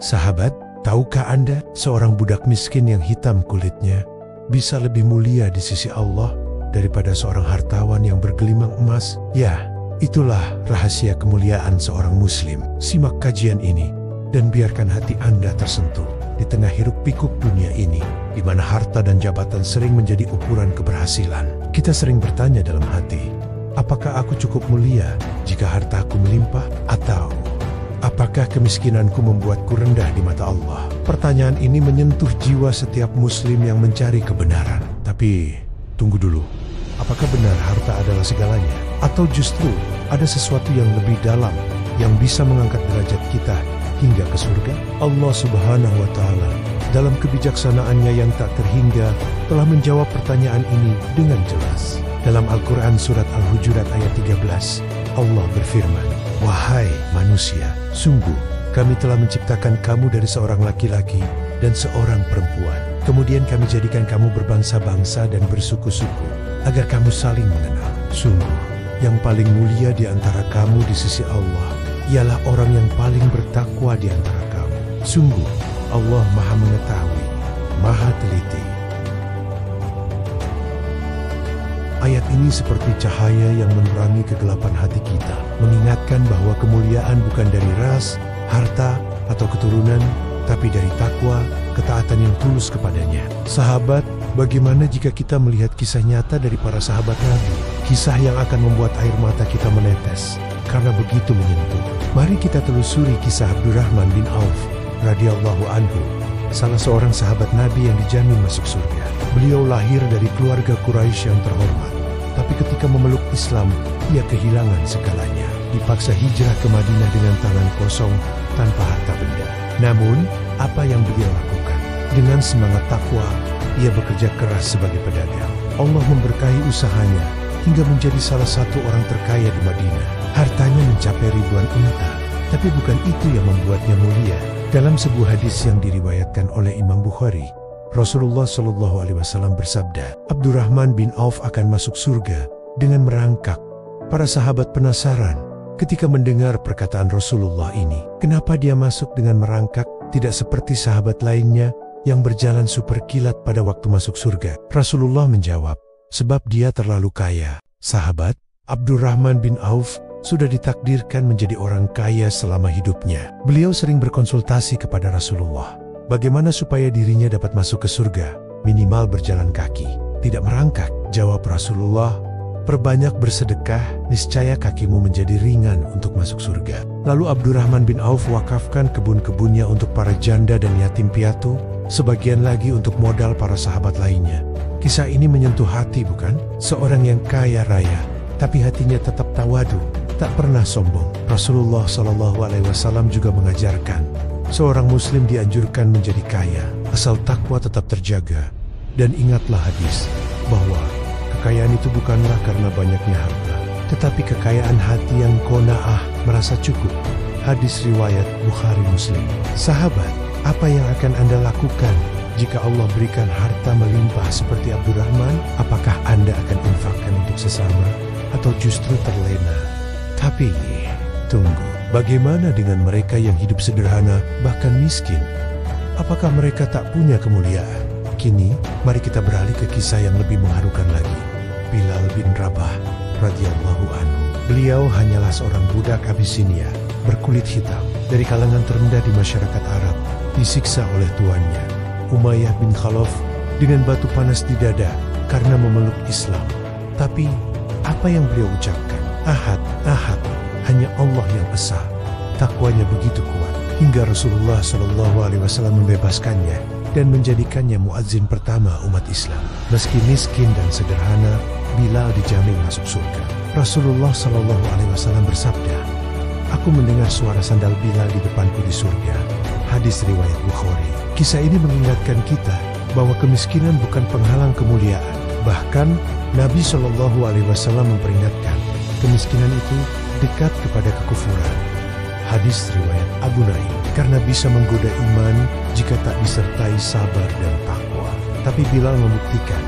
Sahabat, tahukah Anda seorang budak miskin yang hitam kulitnya bisa lebih mulia di sisi Allah daripada seorang hartawan yang bergelimang emas? Ya, itulah rahasia kemuliaan seorang muslim. Simak kajian ini dan biarkan hati Anda tersentuh di tengah hiruk-pikuk dunia ini, di mana harta dan jabatan sering menjadi ukuran keberhasilan. Kita sering bertanya dalam hati, apakah aku cukup mulia jika hartaku melimpah? Atau apakah kemiskinanku membuatku rendah di mata Allah? Pertanyaan ini menyentuh jiwa setiap muslim yang mencari kebenaran. Tapi, tunggu dulu. Apakah benar harta adalah segalanya? Atau justru ada sesuatu yang lebih dalam yang bisa mengangkat derajat kita hingga ke surga? Allah Subhanahu wa Ta'ala dalam kebijaksanaannya yang tak terhingga telah menjawab pertanyaan ini dengan jelas. Dalam Al-Quran Surat Al-Hujurat ayat 13, Allah berfirman, "Wahai manusia, sungguh kami telah menciptakan kamu dari seorang laki-laki dan seorang perempuan. Kemudian kami jadikan kamu berbangsa-bangsa dan bersuku-suku, agar kamu saling mengenal. Sungguh, yang paling mulia di antara kamu di sisi Allah ialah orang yang paling bertakwa di antara kamu. Sungguh, Allah Maha Mengetahui, Maha Teliti." Ayat ini seperti cahaya yang menerangi kegelapan hati kita, mengingatkan bahwa kemuliaan bukan dari ras, harta, atau keturunan, tapi dari takwa, ketaatan yang tulus kepadanya. Sahabat, bagaimana jika kita melihat kisah nyata dari para sahabat Nabi? Kisah yang akan membuat air mata kita menetes, karena begitu menyentuh. Mari kita telusuri kisah Abdurrahman bin Auf radhiyallahu anhu, salah seorang sahabat Nabi yang dijamin masuk surga. Beliau lahir dari keluarga Quraisy yang terhormat, tapi ketika memeluk Islam, ia kehilangan segalanya. Dipaksa hijrah ke Madinah dengan tangan kosong, tanpa harta benda. Namun, apa yang beliau lakukan? Dengan semangat takwa, ia bekerja keras sebagai pedagang. Allah memberkahi usahanya, hingga menjadi salah satu orang terkaya di Madinah. Hartanya mencapai ribuan unta, tapi bukan itu yang membuatnya mulia. Dalam sebuah hadis yang diriwayatkan oleh Imam Bukhari, Rasulullah Shallallahu Alaihi Wasallam bersabda, Abdurrahman bin Auf akan masuk surga dengan merangkak. Para sahabat penasaran ketika mendengar perkataan Rasulullah ini. Kenapa dia masuk dengan merangkak, tidak seperti sahabat lainnya yang berjalan super kilat pada waktu masuk surga? Rasulullah menjawab, sebab dia terlalu kaya. Sahabat, Abdurrahman bin Auf sudah ditakdirkan menjadi orang kaya selama hidupnya. Beliau sering berkonsultasi kepada Rasulullah. Bagaimana supaya dirinya dapat masuk ke surga? Minimal berjalan kaki, tidak merangkak. Jawab Rasulullah, perbanyak bersedekah, niscaya kakimu menjadi ringan untuk masuk surga. Lalu Abdurrahman bin Auf wakafkan kebun-kebunnya untuk para janda dan yatim piatu, sebagian lagi untuk modal para sahabat lainnya. Kisah ini menyentuh hati, bukan? Seorang yang kaya raya, tapi hatinya tetap tawadu, tak pernah sombong. Rasulullah Shallallahu Alaihi Wasallam juga mengajarkan, seorang muslim dianjurkan menjadi kaya, asal takwa tetap terjaga. Dan ingatlah hadis, bahwa kekayaan itu bukanlah karena banyaknya harta, tetapi kekayaan hati yang qanaah, merasa cukup. Hadis riwayat Bukhari Muslim. Sahabat, apa yang akan Anda lakukan jika Allah berikan harta melimpah seperti Abdurrahman? Apakah Anda akan infakkan untuk sesama, atau justru terlena? Tapi, tunggu, bagaimana dengan mereka yang hidup sederhana, bahkan miskin? Apakah mereka tak punya kemuliaan? Kini, mari kita beralih ke kisah yang lebih mengharukan lagi. Bilal bin Rabah radhiyallahu anhu. Beliau hanyalah seorang budak Abisinia, berkulit hitam, dari kalangan terendah di masyarakat Arab, disiksa oleh tuannya, Umayyah bin Khalaf, dengan batu panas di dada karena memeluk Islam. Tapi, apa yang beliau ucapkan? Ahad, ahad, hanya Allah yang esa. Takwanya begitu kuat, hingga Rasulullah Shallallahu Alaihi Wasallam membebaskannya dan menjadikannya muadzin pertama umat Islam. Meski miskin dan sederhana, Bilal dijamin masuk surga. Rasulullah Shallallahu Alaihi Wasallam bersabda, "Aku mendengar suara sandal Bilal di depanku di surga." Hadis riwayat Bukhari. Kisah ini mengingatkan kita bahwa kemiskinan bukan penghalang kemuliaan. Bahkan Nabi Shallallahu Alaihi Wasallam memperingatkan, kemiskinan itu dekat kepada kekufuran. Hadis riwayat Abu Naim. Karena bisa menggoda iman jika tak disertai sabar dan takwa. Tapi Bilal membuktikan,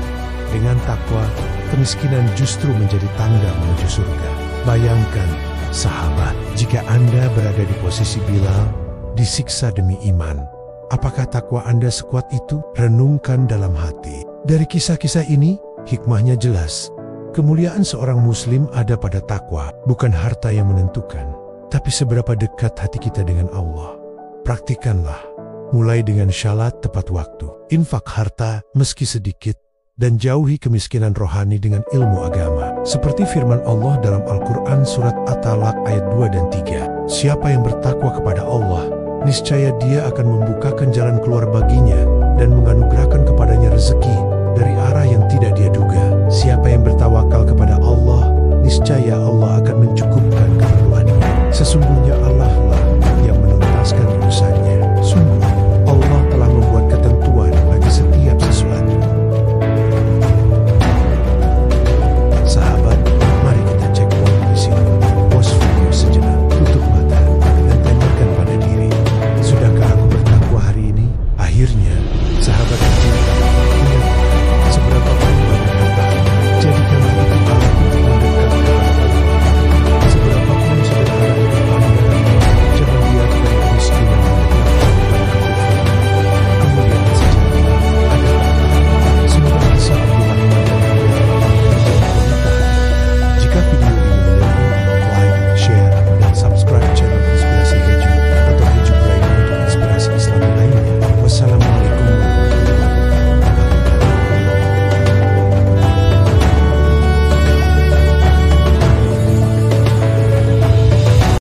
dengan takwa, kemiskinan justru menjadi tangga menuju surga. Bayangkan, sahabat, jika Anda berada di posisi Bilal, disiksa demi iman. Apakah takwa Anda sekuat itu? Renungkan dalam hati. Dari kisah-kisah ini, hikmahnya jelas. Kemuliaan seorang muslim ada pada takwa, bukan harta yang menentukan, tapi seberapa dekat hati kita dengan Allah. Praktikanlah, mulai dengan syalat tepat waktu, infak harta meski sedikit, dan jauhi kemiskinan rohani dengan ilmu agama. Seperti firman Allah dalam Al-Quran surat At-Talaq ayat 2 dan 3. Siapa yang bertakwa kepada Allah, niscaya Dia akan membukakan jalan keluar baginya dan menganugerahkan kepadanya rezeki dari arah yang tidak dia duga. Siapa yang bertawakal kepada Allah, niscaya Allah akan mencukupkan